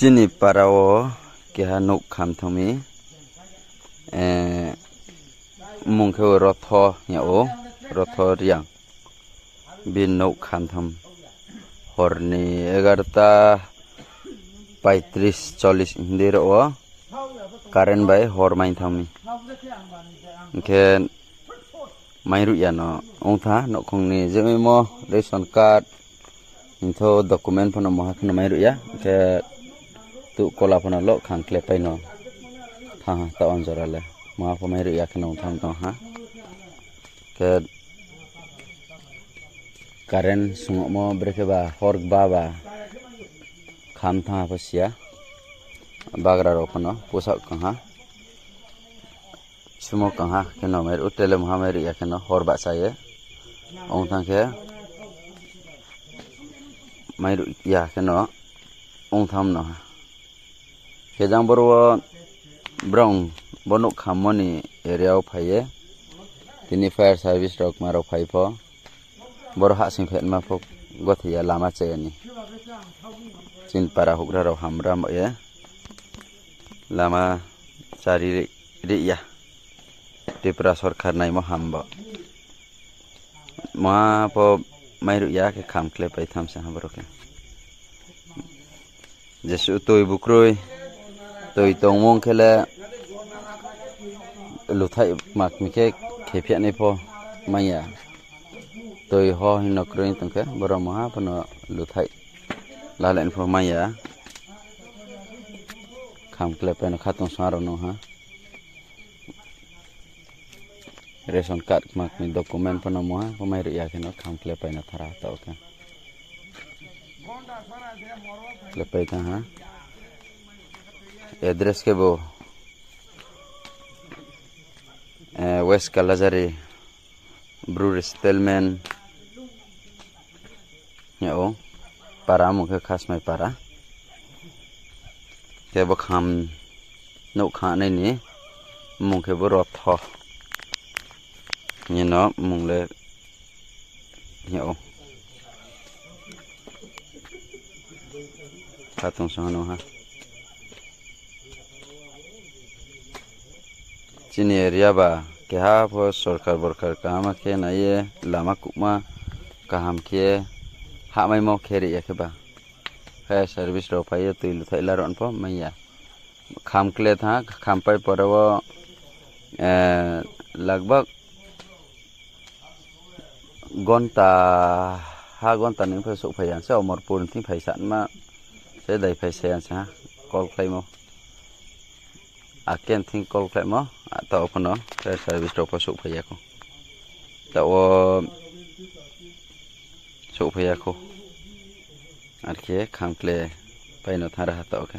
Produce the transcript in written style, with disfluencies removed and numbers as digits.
Jini parawo keha nuk kham thami mungkhe rotho nyao rotho riang bin nuk kham tham horni 11:35-40 hindiro karen bai hor main thami ke mairu yano ongtha nokongni jemimo ration card intho document phono moha khna mairu ya ke tu kola phono lo khangkle paino tha ta onjorale moha pho mairu ya khna ongtham to ha ke karen sungomo brekeba hor baba kham tha phasia bagra ro phono posak kha sumo kha keno mer utele moha mairu ya khna hor ba saye ongthang ke mairu ya keno ongtham no kejang borwa brong bonuk khamoni area phaye tini fire service rok maro phaipho bor ha sing phet ma pho gothia lama chayani chin para hugra ro hamra ye lama chari ri ya Tripura sarkar nai mo hamba ma po mairu ya ke khamkle pai tham sa habroke jesu toy bukroi toy tongmong khele luthai mak mike khepya nei pho maya toy ho hinokroin tongke boroma ha pano luthai lalen pho maya khamkle pai no khatong saro no ha ration card mak ni document phono moha pamai ri ya keno khamkle pai na thara ta oka lepai ta ha address ke bo West Kalazari Brewery Spellman yao para mukhe khas mai para ke bo kham no kha nei ni mukhe bo rotho ni no mungle yao khatong sano ha chini area ba ke ha pho sarkar borkar kama ke na ye lama kuma kaham ke ha mai mo kheri ya ke ba fire service ro phai tuil thaila ron pho maiya kham kle tha kham pai porowo lagbag gonta ha gonta ning pho su phaiyan sa omorpur thing phai san ma se dai phai se sa call play mo aken thing call play mo ta opno fire service ro pho su phaiya ko ta o su phaiya ko arke khamkle paino thara ta oka